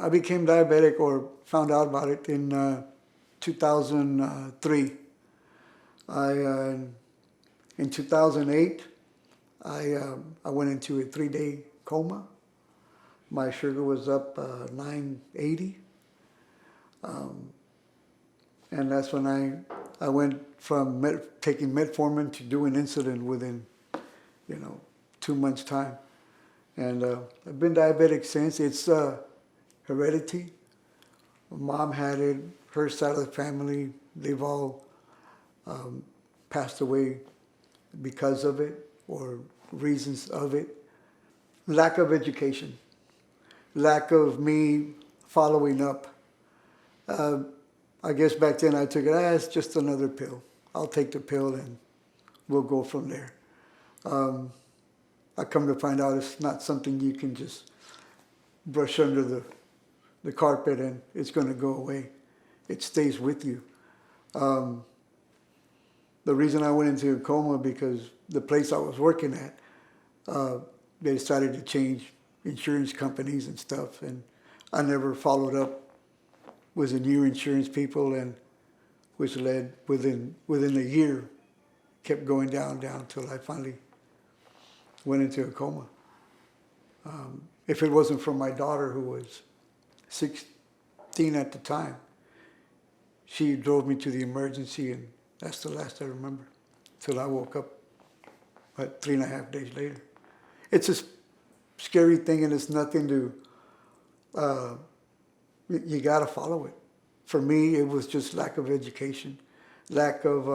I became diabetic or found out about it in 2003. In 2008, I went into a 3-day coma. My sugar was up 980. And that's when I went from taking metformin to doing insulin within, 2 months' time. And I've been diabetic since. It's heredity. Mom had it, her side of the family, they've all passed away because of it or reasons of it. Lack of education, lack of me following up. I guess back then I took it, it's just another pill. I'll take the pill and we'll go from there. I come to find out it's not something you can just brush under the carpet and it's going to go away. It stays with you. The reason I went into a coma because the place I was working at, they decided to change insurance companies and stuff, and I never followed up with the new insurance people, and which led within a year, kept going down till I finally went into a coma. If it wasn't for my daughter, who was 16 at the time, she drove me to the emergency, and that's the last I remember, till I woke up, 3.5 days later. It's a scary thing, and it's nothing to, you gotta follow it. For me, it was just lack of education, lack of,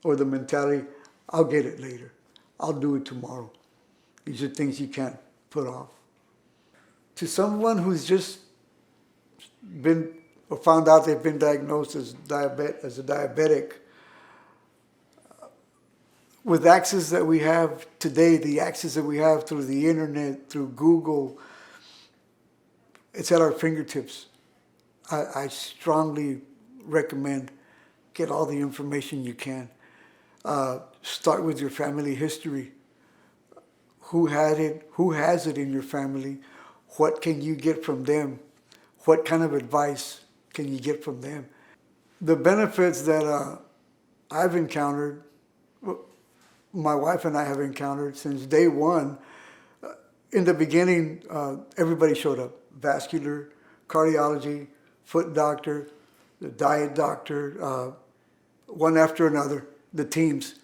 or the mentality, I'll get it later. I'll do it tomorrow. These are things you can't put off. To someone who's just been, or found out they've been diagnosed as a diabetic, with access that we have today, the access that we have through the internet, through Google, it's at our fingertips. I strongly recommend get all the information you can. Start with your family history. Who had it? Who has it in your family? What can you get from them? What kind of advice can you get from them? The benefits that I've encountered, my wife and I have encountered since day one. In the beginning, everybody showed up. Vascular, cardiology, foot doctor, the diet doctor, one after another, the teams.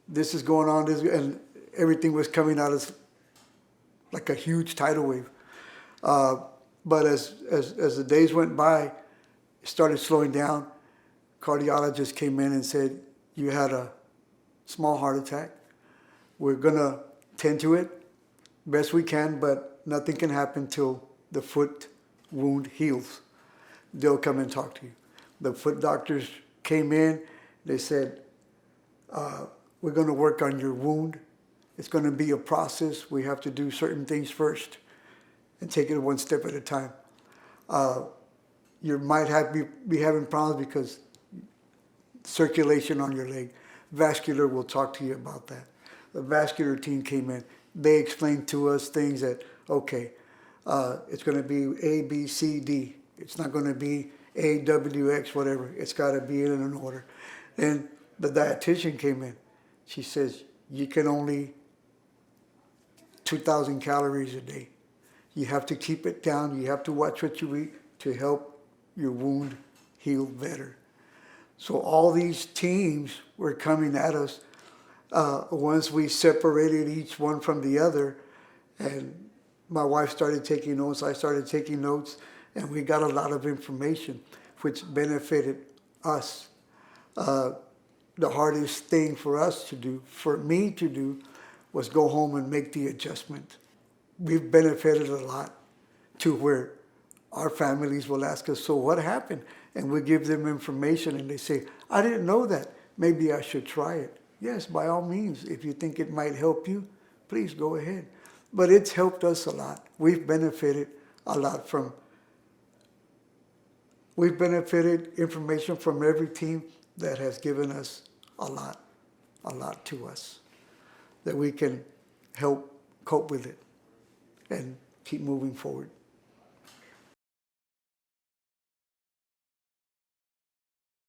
This is going on, and everything was coming out as like a huge tidal wave. But as the days went by, it started slowing down. Cardiologist came in and said, you had a small heart attack. We're gonna tend to it best we can, but nothing can happen till the foot wound heals. They'll come and talk to you. The foot doctors came in, they said, we're gonna work on your wound. It's gonna be a process. We have to do certain things first and take it one step at a time. You might be having problems because circulation on your leg. Vascular will talk to you about that. The vascular team came in. They explained to us things that, okay, it's going to be A, B, C, D. It's not going to be A, W, X, whatever. It's got to be in an order. Then the dietitian came in. She says, you can only 2,000 calories a day. You have to keep it down. You have to watch what you eat to help your wound heal better. So all these teams were coming at us once we separated each one from the other. And my wife started taking notes, I started taking notes, and we got a lot of information which benefited us. The hardest thing for us to do, for me to do, was go home and make the adjustment. We've benefited a lot to where our families will ask us, so what happened? And we give them information and they say, I didn't know that. Maybe I should try it. Yes, by all means. If you think it might help you, please go ahead. But it's helped us a lot. We've benefited a lot from, we've benefited information from every team that has given us a lot to us, that we can help cope with it and keep moving forward.